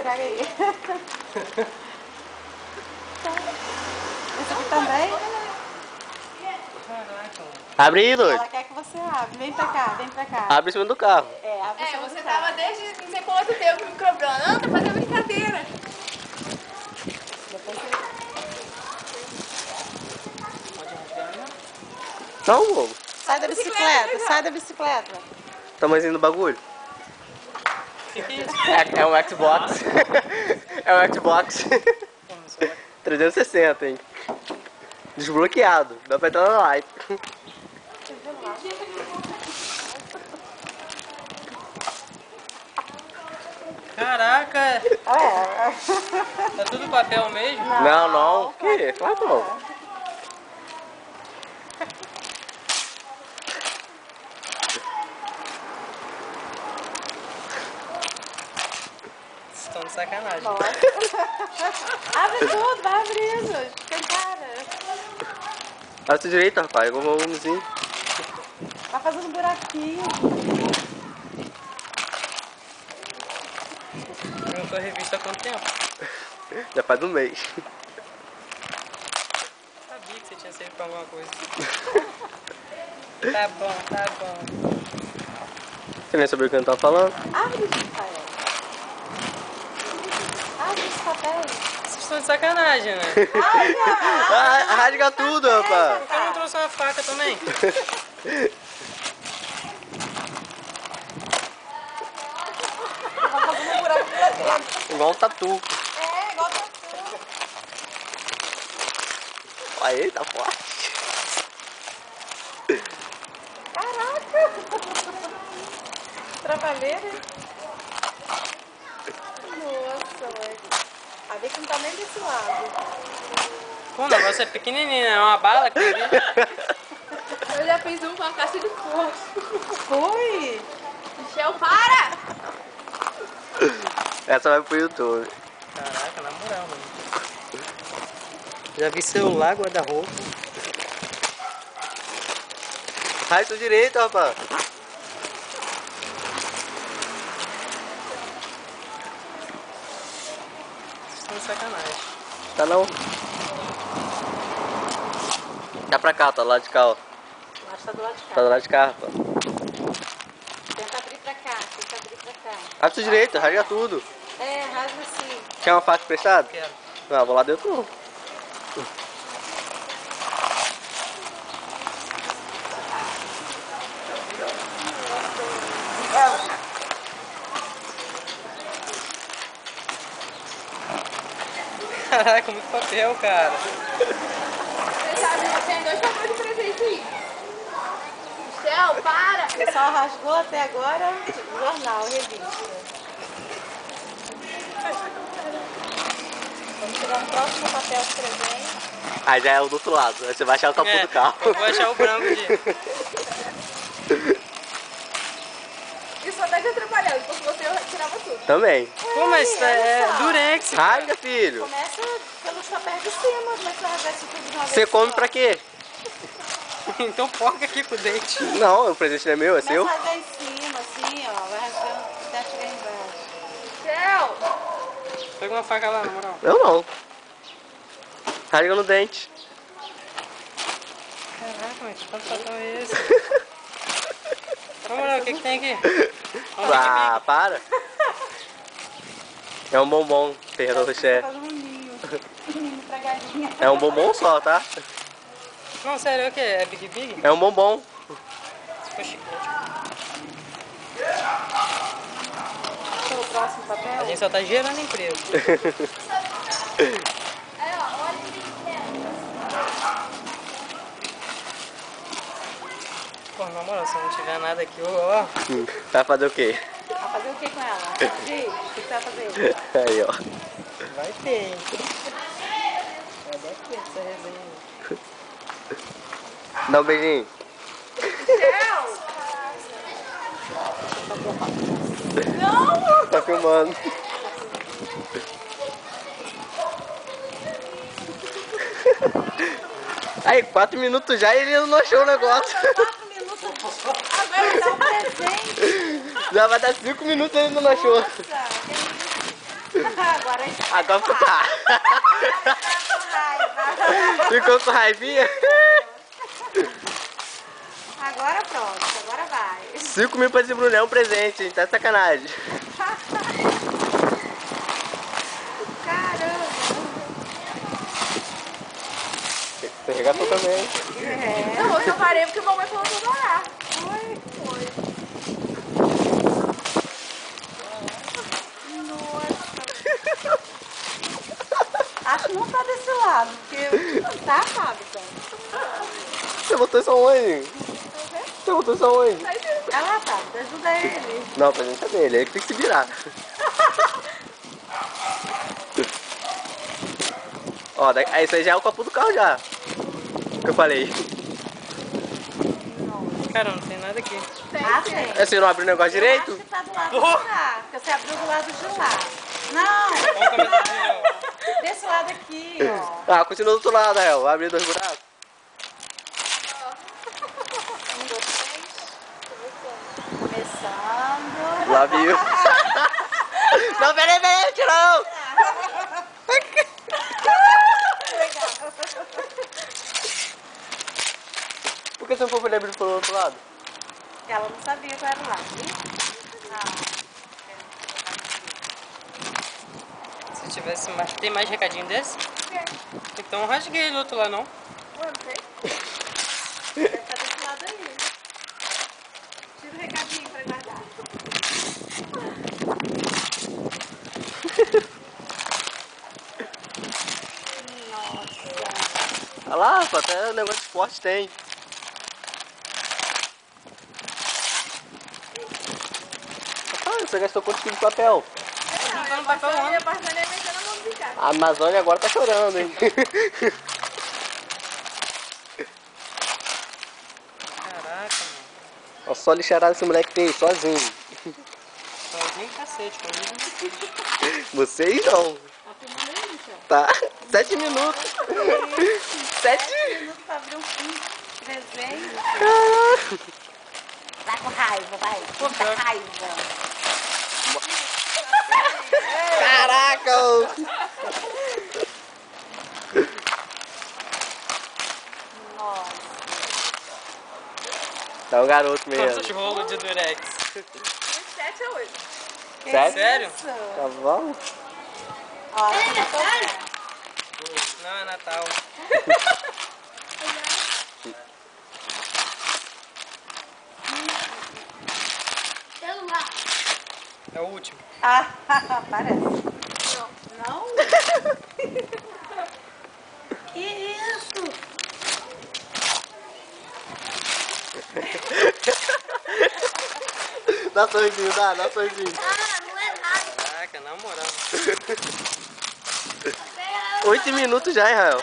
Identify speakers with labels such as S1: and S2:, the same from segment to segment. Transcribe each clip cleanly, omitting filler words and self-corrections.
S1: Entrega aí. Esse aqui também?
S2: Abre aí, doido.
S1: Ela quer que você abra. Vem pra cá, vem pra cá.
S2: Abre em cima do carro.
S1: É, abre em cima
S3: você
S1: do
S3: tava
S1: carro.
S3: desde não sei quanto tempo me cobrando. Não, tá fazendo brincadeira.
S1: Depois você...
S2: Não, bobo.
S1: Sai da bicicleta, sai da bicicleta.
S2: Tamanhozinho do bagulho. É um Xbox. É um Xbox. 360, hein? Desbloqueado. Dá pra entrar na live.
S4: Caraca!
S1: É.
S4: Tá tudo papel mesmo?
S2: Não, não. Que? Claro que não.
S4: Vocês estão de sacanagem.
S1: Nossa. Abre tudo, vai abrindo. Tem cara.
S2: Abre direito, rapaz. Igual um homemzinho.
S1: Tá fazendo buraquinho.
S4: Eu tô revista há quanto tempo?
S2: Já faz um mês.
S4: Sabia que você tinha saído pra alguma coisa. Tá bom, tá bom.
S2: Você nem sabia o que eu tava falando?
S1: Abre, Rafael. Abre os papéis.
S4: Vocês estão de sacanagem, né?
S2: Ah, rasga tudo, rapaz.
S4: Por que eu não trouxe uma faca também?
S1: Tá fazendo um buraco lá dentro.
S2: Igual um tatu.
S1: É, igual tatu.
S2: Olha ele, tá forte.
S1: Caraca. Trabalheira, hein? Nossa, mãe. A ver que não tá nem desse lado.
S4: Pô, o negócio é pequenininho, é uma bala que eu vi.
S3: Eu já fiz um com a caixa de fósforo.
S1: Foi?
S3: Michel, para!
S2: Essa vai pro YouTube.
S4: Caraca, na moral, mano. Já vi celular, guarda-roupa.
S2: Rasga direito, rapaz.
S4: Vocês estão de sacanagem.
S2: Tá não. Tá pra cá, tá do lado de cá, ó.
S1: Acho que tá do lado de
S2: Tá
S1: cá.
S2: do lado de cá, rapaz.
S1: Tenta abrir pra cá, tenta abrir pra cá.
S2: Abre direito, rasga tudo.
S1: É, rasga assim.
S2: Quer uma faca emprestada?
S4: Quero.
S2: Não, vou lá dentro não.
S4: Caraca, muito papel, cara.
S3: Você sabe, tem dois papéis de presente aí. Michel, para!
S1: Você só rasgou até agora jornal, revista. Vamos chegar no próximo papel de presente.
S2: Aí já é o do outro lado. Aí você vai achar o capô do carro.
S4: Eu vou achar o branco de...
S3: Isso até te atrapalhando, porque você eu tirava tudo.
S2: Também.
S4: Pô, mas é durex.
S2: Rasga, filho.
S1: Começa pelos papéis de cima, como é que você rasgar isso tudo de uma vez
S2: Você come
S1: só?
S2: pra quê?
S4: Então porca aqui com o dente.
S2: Não, o presente não é meu, é seu.
S1: Começa a rasgar em cima, assim, ó. Vai rasgando até chegar embaixo.
S3: Michel!
S4: Pega uma faca lá, na moral.
S2: Eu não. Rasga no dente.
S4: Caraca, mas que papel é esse? Na moral, o que tem aqui?
S2: Ah, para. É um bombom, Ferrero Rocher.
S1: Faz um ninho. Um ninho pra galinha.
S2: É um bombom só, tá?
S4: Não, sério, é o que? É Big Big?
S2: É um bombom.
S4: Se for chiclete.
S1: Qual é o próximo papel?
S4: A gente só tá gerando emprego.
S3: Aí, ó, olha o
S4: Pô, na moral, se não tiver nada aqui, ó.
S2: Vai fazer o quê?
S1: Vai fazer o que com ela? Diz, o que você vai fazer?
S2: Aí, ó.
S4: Vai ter, hein? Vai dar tempo essa resenha aí.
S2: Dá um beijinho.
S3: Michel! Não!
S2: Tá filmando. Aí, 4 minutos já e ele não achou o negócio.
S1: 4 minutos. Agora dá um presente.
S2: Já vai dar 5 minutos e ele não achou.
S1: Nossa, que isso? Agora a gente tá
S2: Agora
S1: com
S2: ficou.
S1: raiva.
S2: Ficou com raivinha?
S1: Agora pronto, agora vai.
S2: 5 mil pra esse Bruno é um presente, hein? Tá de sacanagem.
S1: Caramba.
S2: Você regatou também.
S1: É.
S3: Não, eu só parei porque o mamãe falou pra orar.
S1: Foi. Nossa. Acho que não tá desse lado, porque tá, sabe, então.
S2: Você botou isso aonde? Você botou isso aonde?
S1: Ah lá, tá, ajuda ele.
S2: Não, pra gente é dele, ele que tem que se virar. Ó, isso aí já é o copo do carro já. Que eu falei.
S4: Cara, não tem nada aqui.
S1: Ah, tem.
S2: Você não abriu o negócio
S1: Eu
S2: direito?
S1: acho que tá do lado de lá, porque você abriu do lado de lá. Não,
S4: Vamos começar de novo.
S1: desse lado aqui, ó.
S2: Ah, continua do outro lado, Rael. Abre 2 buracos.
S1: 1, 2, 3. Começando.
S2: Lá viu. Não, peraí, tirou. Por que você não foi pra abrir pelo outro lado?
S1: Ela não sabia qual era o lado, viu?
S4: Se tivesse mais... Tem mais recadinho desse? Então rasguei do outro lá, não?
S3: Ué, não tem?
S1: Deve estar desse lado aí. Tira o recadinho pra guardar. Nossa.
S2: Olha lá, pô, até negócio de esporte tem. Rapaz, você gastou quantos quilos de papel?
S4: Não tá no papel, não.
S3: Minha parceira ia meter na mão do Ricardo.
S2: A Amazônia agora tá chorando, hein?
S4: Caraca, mano.
S2: Olha só a lixarada esse moleque fez, sozinho.
S4: Sozinho cacete, comigo.
S2: Vocês não.
S1: Tá filmando aí, Michel?
S2: Tá? 7 minutos. 7
S1: minutos pra abrir um presente.
S2: Caraca.
S1: Vai com raiva, vai. Puta raiva.
S2: Caraca.
S1: Nossa.
S2: Tá um garoto mesmo.
S4: Quantos rolos de durex?
S3: 7 a 8.
S1: Que
S4: Sério?
S1: isso?
S2: Tá bom?
S1: Ó, eu tô vendo.
S4: Não, é Natal.
S3: Celular.
S4: É o último.
S1: Ah, parece. Não? Que isso?
S2: Dá sorrisinho, dá sorrisinho.
S3: Ah, não é nada.
S4: Caraca, na moral.
S2: 8 minutos já, Israel.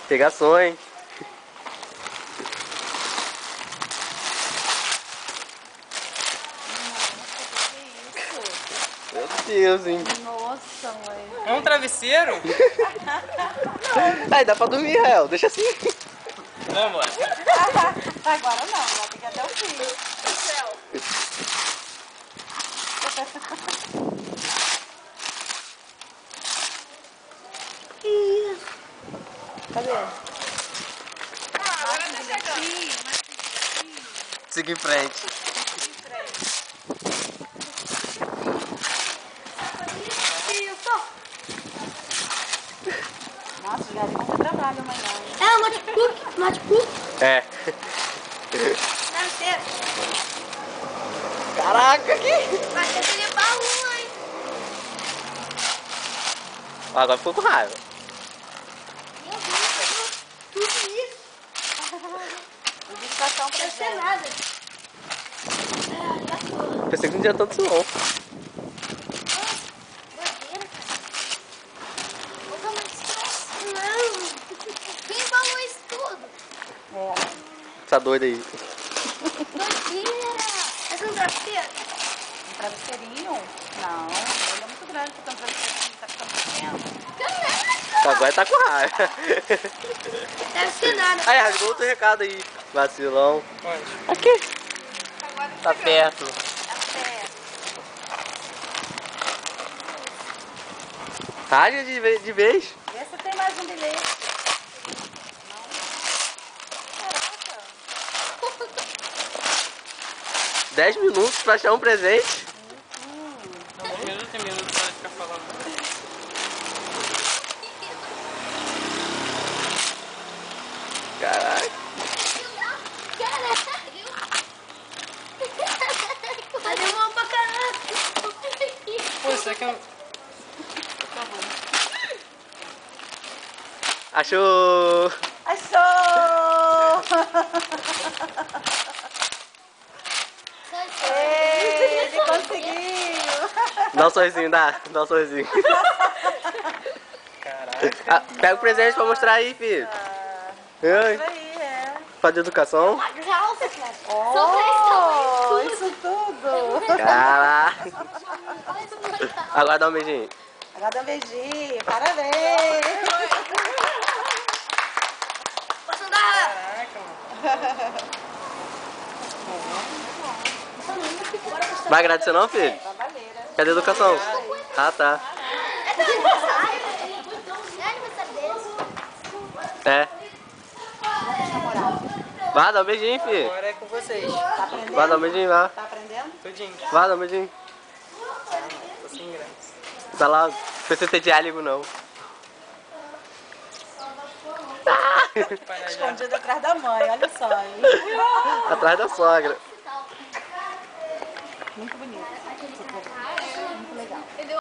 S2: Pegação, hein? Meu Deus, hein?
S1: Nossa, mãe.
S4: É um travesseiro?
S2: Aí, dá pra dormir, Israel. Deixa assim.
S4: Vamos.
S1: Agora não, vai ter que ir até o fim.
S3: Céu.
S1: Cadê?
S3: Ah, agora tá chegando.
S2: Siga em frente.
S3: Isso.
S1: Nossa, já vi muito trabalho amanhã.
S3: É o notebook. Notebook.
S2: É.
S3: Deve ser.
S2: Caraca, que...
S3: Vai ter que limpar a rua, hein?
S2: Agora ficou com raiva.
S3: Meu Deus, pegou tudo isso.
S1: O bicho vai ficar um
S3: Não deve ser
S1: presente.
S3: nada. É, já foi.
S2: Pensei que não tinha tanto isso, não.
S3: Doideira, cara. Vou tomar estresse. Não. Quem falou isso tudo?
S1: É,
S2: Tá doido aí.
S3: Doideira. Essa é um travesseiro?
S1: um travesseirinho? Não, ele é muito grande pra um travesseirinho, tá ficando pequeno.
S2: Agora tá com raiva.
S3: Deve ser nada.
S2: Aí, rasgou outro recado aí. Vacilão.
S4: Onde?
S2: Aqui.
S4: Tá perto.
S2: Rasga de vez.
S1: Vê se tem mais um bilhete. Caraca.
S2: 10 minutos pra achar um presente.
S4: Não, minuto e minuto pra ficar falando.
S2: Caraca.
S3: Cadê uma pra caraca?
S4: Pô, isso aqui é...
S2: Achou.
S1: Achou! Ei, ele conseguiu!
S2: Dá um sorrisinho, dá um sorrisinho.
S4: Caraca.
S2: Ah, pega o presente pra mostrar aí, filho. Oi.
S1: Isso aí, é.
S2: Faz de educação.
S1: Oh, isso tudo!
S2: Caraca. Agora dá um beijinho.
S1: Agora dá um beijinho, parabéns!
S3: Posso dar?
S4: Caraca, mano.
S2: Vai agradecer não, filho?
S1: Trabalheira.
S2: Cadê a educação? Ah, tá.
S3: É teu aniversário? É aniversário dele?
S2: É. Vai, dá um beijinho, filho.
S4: Agora é com vocês.
S1: Tá aprendendo?
S2: Vai, dá um beijinho, vai.
S1: Tá aprendendo?
S4: Tudinho.
S2: Vai, dá um beijinho.
S4: Tô sem graça.
S2: Tá lá, não precisa ter diálogo não.
S4: Para já.
S1: Escondido atrás da mãe, olha só, hein?
S2: Atrás da sogra.
S1: Muito bonito.